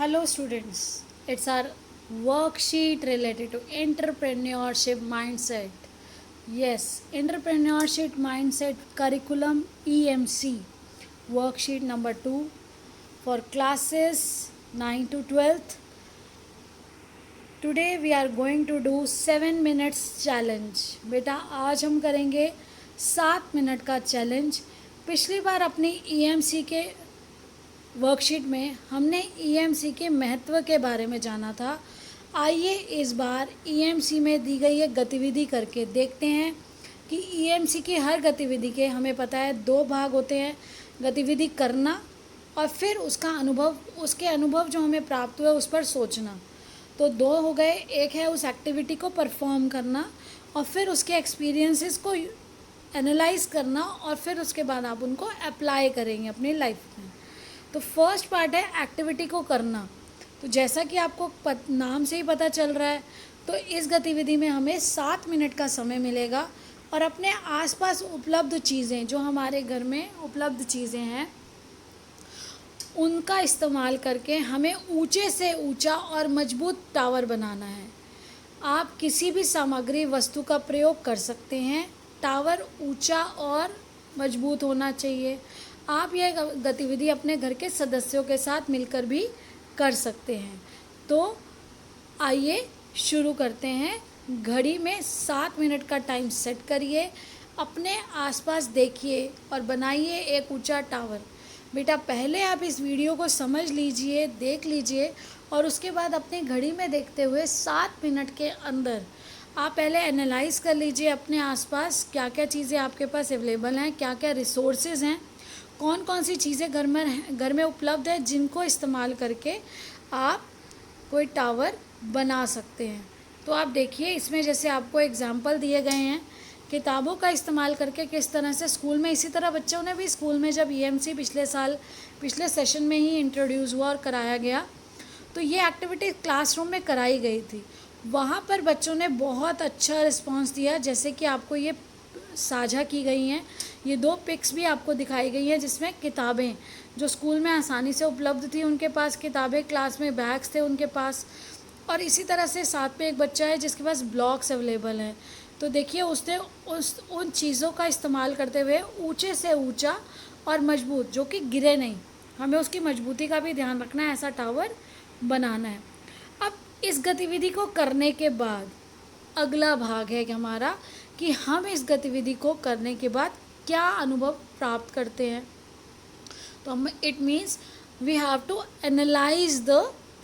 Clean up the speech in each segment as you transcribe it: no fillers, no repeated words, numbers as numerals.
Hello students, it's our worksheet related to entrepreneurship mindset. Yes, entrepreneurship mindset curriculum EMC worksheet number 2 for classes 9 to 12th. Today we are going to do 7 minutes challenge. बेटा आज हम करेंगे 7 minute का challenge. पिछली बार अपनी EMC के worksheet में हमने EMC के महत्व के बारे में जाना था. आइए इस बार EMC में दी गई एक गतिविधि करके देखते हैं कि EMC की हर गतिविधि के हमें पता है 2 भाग होते हैं. गतिविधि करना और फिर उसका अनुभव, उसके अनुभव जो हमें प्राप्त हुए उस पर सोचना. तो 2 हो गए. एक है उस एक्टिविटी को परफॉर्म करना और फिर उसके एक्सपीरियंसेस को एनालाइज करना और फिर उसके बाद आप उनको अप्लाई करेंगे अपनी लाइफ में. तो फर्स्ट पार्ट है एक्टिविटी को करना. तो जैसा कि आपको नाम से ही पता चल रहा है, तो इस गतिविधि में हमें 7 मिनट का समय मिलेगा और अपने आसपास उपलब्ध चीज़ें, जो हमारे घर में उपलब्ध चीज़ें हैं, उनका इस्तेमाल करके हमें ऊंचे से ऊंचा और मजबूत टावर बनाना है. आप किसी भी सामग्री वस्तु का प्रयोग कर सकते हैं. टावर ऊंचा और मजबूत होना चाहिए. आप यह गतिविधि अपने घर के सदस्यों के साथ मिलकर भी कर सकते हैं. तो आइए शुरू करते हैं. घड़ी में 7 मिनट का टाइम सेट करिए. अपने आसपास देखिए और बनाइए एक ऊंचा टावर. बेटा पहले आप इस वीडियो को समझ लीजिए, देख लीजिए और उसके बाद अपनी घड़ी में देखते हुए 7 मिनट के अंदर आप पहले एनालाइज़ कर लीजिए अपने आसपास क्या क्या चीज़ें आपके पास अवेलेबल हैं, क्या क्या रिसोर्सेज हैं, कौन कौन सी चीज़ें घर में उपलब्ध है जिनको इस्तेमाल करके आप कोई टावर बना सकते हैं. तो आप देखिए इसमें जैसे आपको एग्जाम्पल दिए गए हैं किताबों का इस्तेमाल करके किस तरह से स्कूल में, इसी तरह बच्चों ने भी स्कूल में जब EMC पिछले सेशन में ही इंट्रोड्यूस हुआ और कराया गया, तो ये एक्टिविटी क्लासरूम में कराई गई थी. वहाँ पर बच्चों ने बहुत अच्छा रिस्पांस दिया. जैसे कि आपको ये साझा की गई हैं, ये 2 पिक्स भी आपको दिखाई गई हैं जिसमें किताबें जो स्कूल में आसानी से उपलब्ध थी, उनके पास किताबें, क्लास में बैग्स थे उनके पास, और इसी तरह से साथ में एक बच्चा है जिसके पास ब्लॉक्स अवेलेबल हैं. तो देखिए उसने उन चीज़ों का इस्तेमाल करते हुए ऊंचे से ऊंचा और मजबूत, जो कि गिरे नहीं, हमें उसकी मजबूती का भी ध्यान रखना है, ऐसा टावर बनाना है. अब इस गतिविधि को करने के बाद अगला भाग है कि हमारा कि हम इस गतिविधि को करने के बाद क्या अनुभव प्राप्त करते हैं. तो हम it means we have to analyse the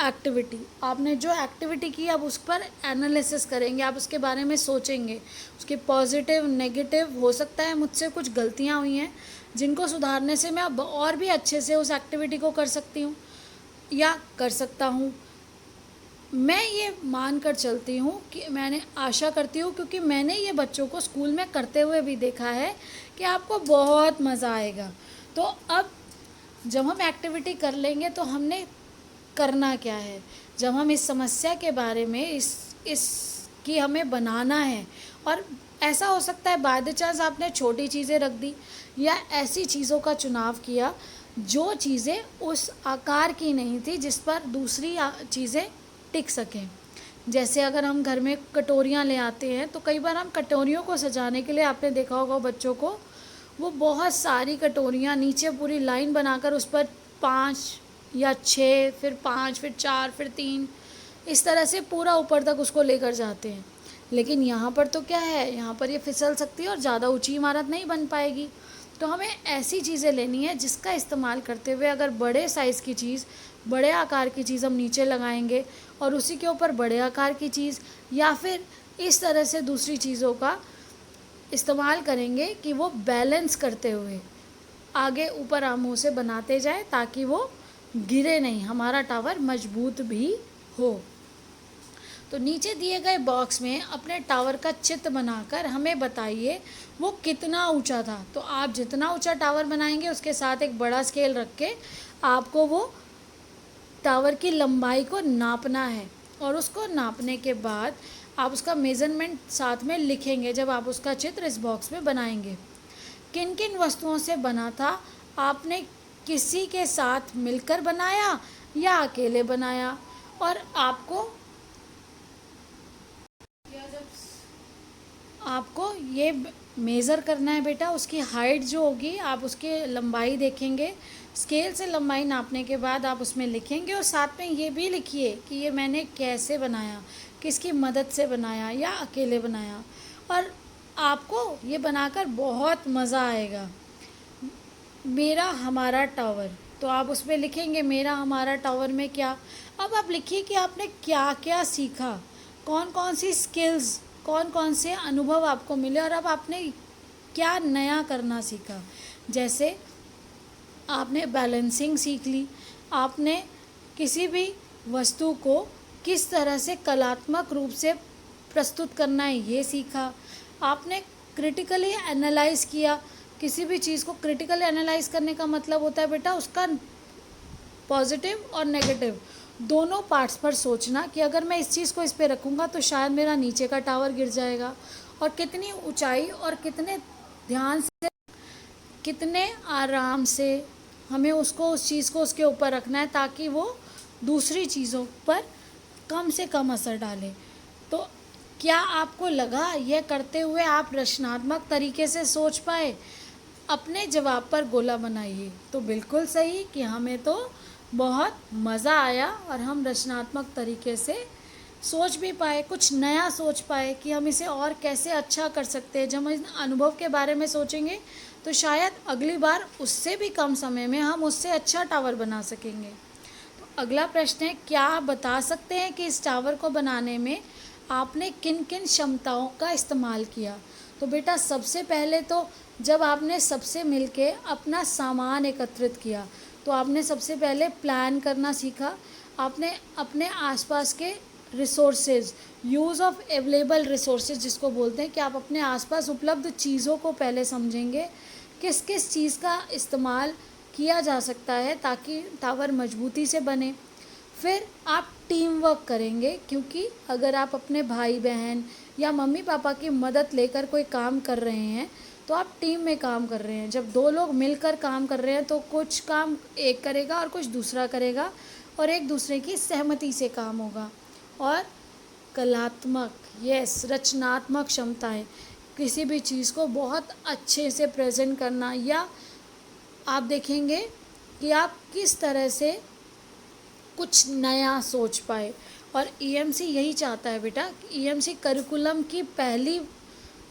activity. आपने जो एक्टिविटी की अब उस पर एनालिसिस करेंगे, आप उसके बारे में सोचेंगे, उसके पॉजिटिव नेगेटिव. हो सकता है मुझसे कुछ गलतियां हुई हैं जिनको सुधारने से मैं अब और भी अच्छे से उस एक्टिविटी को कर सकती हूँ या कर सकता हूँ. मैं ये मान कर चलती हूँ कि मैंने आशा करती हूँ, क्योंकि मैंने ये बच्चों को स्कूल में करते हुए भी देखा है कि आपको बहुत मज़ा आएगा. तो अब जब हम एक्टिविटी कर लेंगे तो हमने करना क्या है, जब हम इस समस्या के बारे में इसकी हमें बनाना है, और ऐसा हो सकता है बाय द चांस आपने छोटी चीज़ें रख दी या ऐसी चीज़ों का चुनाव किया जो चीज़ें उस आकार की नहीं थी जिस पर दूसरी चीज़ें टिक सकें. जैसे अगर हम घर में कटोरियाँ ले आते हैं तो कई बार हम कटोरियों को सजाने के लिए, आपने देखा होगा बच्चों को, वो बहुत सारी कटोरियाँ नीचे पूरी लाइन बनाकर उस पर 5 या 6, फिर 5, फिर 4, फिर 3, इस तरह से पूरा ऊपर तक उसको लेकर जाते हैं. लेकिन यहाँ पर तो क्या है, यहाँ पर ये फिसल सकती है और ज़्यादा ऊंची इमारत नहीं बन पाएगी. तो हमें ऐसी चीज़ें लेनी है जिसका इस्तेमाल करते हुए अगर बड़े साइज़ की चीज़, बड़े आकार की चीज़ हम नीचे लगाएंगे और उसी के ऊपर बड़े आकार की चीज़, या फिर इस तरह से दूसरी चीज़ों का इस्तेमाल करेंगे कि वो बैलेंस करते हुए आगे ऊपर मुँह से बनाते जाए ताकि वो गिरे नहीं, हमारा टावर मजबूत भी हो. तो नीचे दिए गए बॉक्स में अपने टावर का चित्र बनाकर हमें बताइए वो कितना ऊंचा था. तो आप जितना ऊंचा टावर बनाएंगे उसके साथ एक बड़ा स्केल रख के आपको वो टावर की लंबाई को नापना है, और उसको नापने के बाद आप उसका मेज़रमेंट साथ में लिखेंगे जब आप उसका चित्र इस बॉक्स में बनाएंगे. किन किन वस्तुओं से बना था, आपने किसी के साथ मिलकर बनाया या अकेले बनाया। और आपको ये मेज़र करना है बेटा, उसकी हाइट जो होगी आप उसकी लंबाई देखेंगे, स्केल से लंबाई नापने के बाद आप उसमें लिखेंगे, और साथ में ये भी लिखिए कि ये मैंने कैसे बनाया, किसकी मदद से बनाया या अकेले बनाया। और आपको ये बनाकर बहुत मज़ा आएगा। मेरा हमारा टावर, तो आप उसमें लिखेंगे मेरा हमारा टावर में क्या। अब आप लिखिए कि आपने क्या क्या सीखा, कौन कौन सी स्किल्स, कौन कौन से अनुभव आपको मिले, और अब आपने क्या नया करना सीखा। जैसे आपने बैलेंसिंग सीख ली, आपने किसी भी वस्तु को किस तरह से कलात्मक रूप से प्रस्तुत करना है ये सीखा, आपने क्रिटिकली एनालाइज किया। किसी भी चीज़ को क्रिटिकली एनालाइज करने का मतलब होता है बेटा उसका पॉजिटिव और नेगेटिव दोनों पार्ट्स पर सोचना, कि अगर मैं इस चीज़ को इस पे रखूँगा तो शायद मेरा नीचे का टावर गिर जाएगा, और कितनी ऊंचाई और कितने ध्यान से, कितने आराम से हमें उसको, उस चीज़ को उसके ऊपर रखना है ताकि वो दूसरी चीज़ों पर कम से कम असर डाले। तो क्या आपको लगा यह करते हुए आप रचनात्मक तरीके से सोच पाए? अपने जवाब पर गोला बनाइए। तो बिल्कुल सही कि हमें तो बहुत मज़ा आया और हम रचनात्मक तरीके से सोच भी पाए, कुछ नया सोच पाए कि हम इसे और कैसे अच्छा कर सकते हैं। जब हम इस अनुभव के बारे में सोचेंगे तो शायद अगली बार उससे भी कम समय में हम उससे अच्छा टावर बना सकेंगे। तो अगला प्रश्न है, क्या आप बता सकते हैं कि इस टावर को बनाने में आपने किन किन क्षमताओं का इस्तेमाल किया? तो बेटा सबसे पहले तो जब आपने सबसे मिलके अपना सामान एकत्रित किया तो आपने सबसे पहले प्लान करना सीखा। आपने अपने आसपास के resources, use of available resources जिसको बोलते हैं, कि आप अपने आसपास उपलब्ध चीज़ों को पहले समझेंगे, किस किस चीज़ का इस्तेमाल किया जा सकता है ताकि टावर मजबूती से बने। फिर आप टीम वर्क करेंगे, क्योंकि अगर आप अपने भाई बहन या मम्मी पापा की मदद लेकर कोई काम कर रहे हैं तो आप टीम में काम कर रहे हैं। जब दो लोग मिलकर काम कर रहे हैं तो कुछ काम एक करेगा और कुछ दूसरा करेगा, और एक दूसरे की सहमति से काम होगा। और कलात्मक, यस, रचनात्मक क्षमताएं, किसी भी चीज़ को बहुत अच्छे से प्रेजेंट करना, या आप देखेंगे कि आप किस तरह से कुछ नया सोच पाए। और ईएमसी यही चाहता है बेटा, ईएमसी करिकुलम की पहली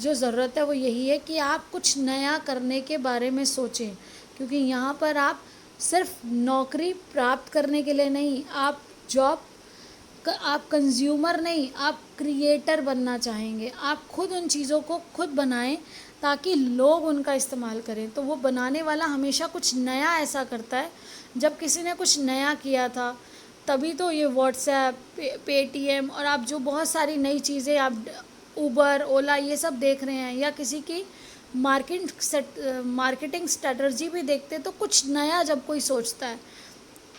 जो ज़रूरत है वो यही है कि आप कुछ नया करने के बारे में सोचें, क्योंकि यहाँ पर आप सिर्फ नौकरी प्राप्त करने के लिए नहीं, आप कंज्यूमर नहीं, आप क्रिएटर बनना चाहेंगे। आप खुद उन चीज़ों को खुद बनाएं ताकि लोग उनका इस्तेमाल करें। तो वो बनाने वाला हमेशा कुछ नया ऐसा करता है, जब किसी ने कुछ नया किया था तभी तो ये व्हाट्सएप, पेटीएम और आप जो बहुत सारी नई चीज़ें, आप उबर, ओला ये सब देख रहे हैं, या किसी की मार्केटिंग स्ट्रेटजी भी देखते हैं। तो कुछ नया जब कोई सोचता है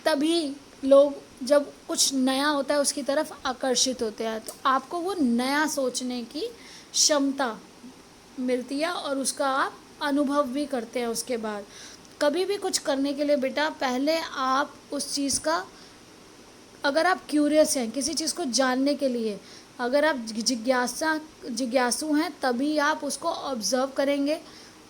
तभी लोग, जब कुछ नया होता है उसकी तरफ आकर्षित होते हैं। तो आपको वो नया सोचने की क्षमता मिलती है और उसका आप अनुभव भी करते हैं। उसके बाद कभी भी कुछ करने के लिए बेटा पहले आप उस चीज़ का, अगर आप क्यूरियस हैं किसी चीज़ को जानने के लिए, अगर आप जिज्ञासु हैं तभी आप उसको ऑब्ज़र्व करेंगे।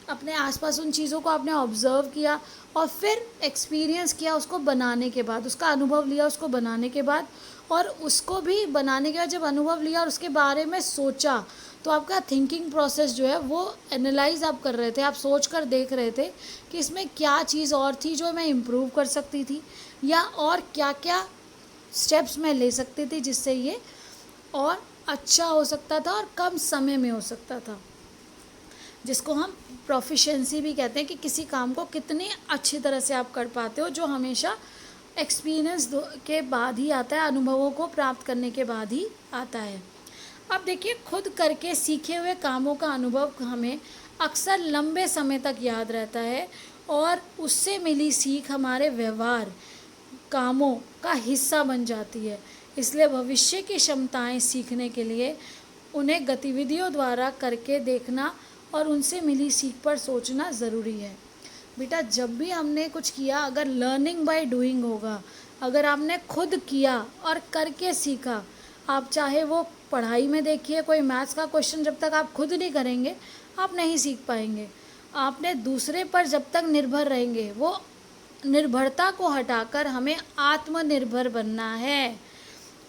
अपने आसपास उन चीज़ों को आपने ऑब्ज़र्व किया और फिर एक्सपीरियंस किया उसको बनाने के बाद, उसका अनुभव लिया उसको बनाने के बाद, और उसको भी बनाने के बाद जब अनुभव लिया और उसके बारे में सोचा, तो आपका थिंकिंग प्रोसेस जो है वो एनालाइज आप कर रहे थे, आप सोच कर देख रहे थे कि इसमें क्या चीज़ और थी जो मैं इम्प्रूव कर सकती थी, या और क्या क्या स्टेप्स मैं ले सकती थी जिससे ये और अच्छा हो सकता था और कम समय में हो सकता था, जिसको हम प्रोफिशिएंसी भी कहते हैं, कि किसी काम को कितनी अच्छी तरह से आप कर पाते हो, जो हमेशा एक्सपीरियंस के बाद ही आता है, अनुभवों को प्राप्त करने के बाद ही आता है। अब देखिए, खुद करके सीखे हुए कामों का अनुभव हमें अक्सर लंबे समय तक याद रहता है, और उससे मिली सीख हमारे व्यवहार, कामों का हिस्सा बन जाती है। इसलिए भविष्य की क्षमताएं सीखने के लिए उन्हें गतिविधियों द्वारा करके देखना और उनसे मिली सीख पर सोचना ज़रूरी है। बेटा जब भी हमने कुछ किया, अगर लर्निंग बाय डूइंग होगा, अगर आपने खुद किया और करके सीखा, आप चाहे वो पढ़ाई में देखिए कोई मैथ्स का क्वेश्चन, जब तक आप खुद नहीं करेंगे आप नहीं सीख पाएंगे। आपने दूसरे पर जब तक निर्भर रहेंगे, वो निर्भरता को हटाकर हमें आत्मनिर्भर बनना है।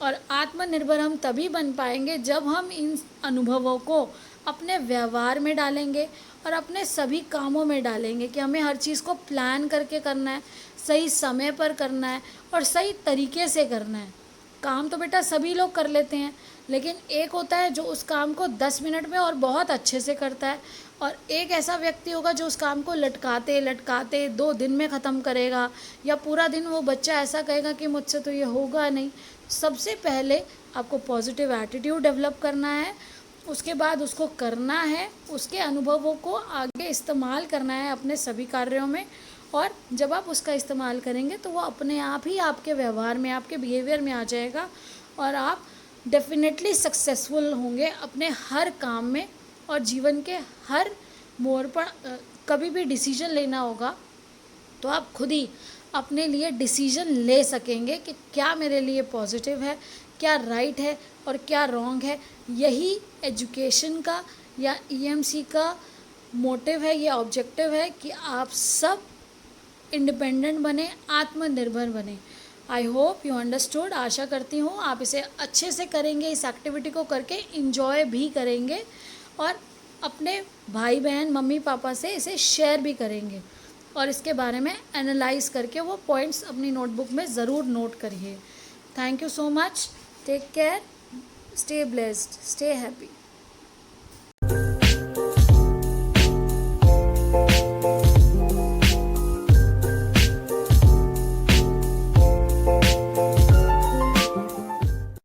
और आत्मनिर्भर हम तभी बन पाएंगे जब हम इन अनुभवों को अपने व्यवहार में डालेंगे और अपने सभी कामों में डालेंगे कि हमें हर चीज़ को प्लान करके करना है, सही समय पर करना है और सही तरीके से करना है। काम तो बेटा सभी लोग कर लेते हैं, लेकिन एक होता है जो उस काम को 10 मिनट में और बहुत अच्छे से करता है, और एक ऐसा व्यक्ति होगा जो उस काम को लटकाते लटकाते 2 दिन में ख़त्म करेगा, या पूरा दिन वो बच्चा ऐसा कहेगा कि मुझसे तो ये होगा नहीं। सबसे पहले आपको पॉजिटिव एटीट्यूड डेवलप करना है, उसके बाद उसको करना है, उसके अनुभवों को आगे इस्तेमाल करना है अपने सभी कार्यों में। और जब आप उसका इस्तेमाल करेंगे तो वो अपने आप ही आपके व्यवहार में, आपके बिहेवियर में आ जाएगा, और आप डेफिनेटली सक्सेसफुल होंगे अपने हर काम में। और जीवन के हर मोड़ पर कभी भी डिसीजन लेना होगा तो आप खुद ही अपने लिए डिसीजन ले सकेंगे कि क्या मेरे लिए पॉजिटिव है, क्या राइट है और क्या रॉन्ग है। यही एजुकेशन का या ईएमसी का मोटिव है, ये ऑब्जेक्टिव है कि आप सब इंडिपेंडेंट बने, आत्मनिर्भर बने। I hope you understood. आशा करती हूँ आप इसे अच्छे से करेंगे, इस एक्टिविटी को करके इंजॉय भी करेंगे और अपने भाई बहन मम्मी पापा से इसे शेयर भी करेंगे, और इसके बारे में एनालाइज करके वो पॉइंट्स अपनी नोटबुक में ज़रूर नोट करिए। Thank you so much. Take care, stay blessed, stay happy.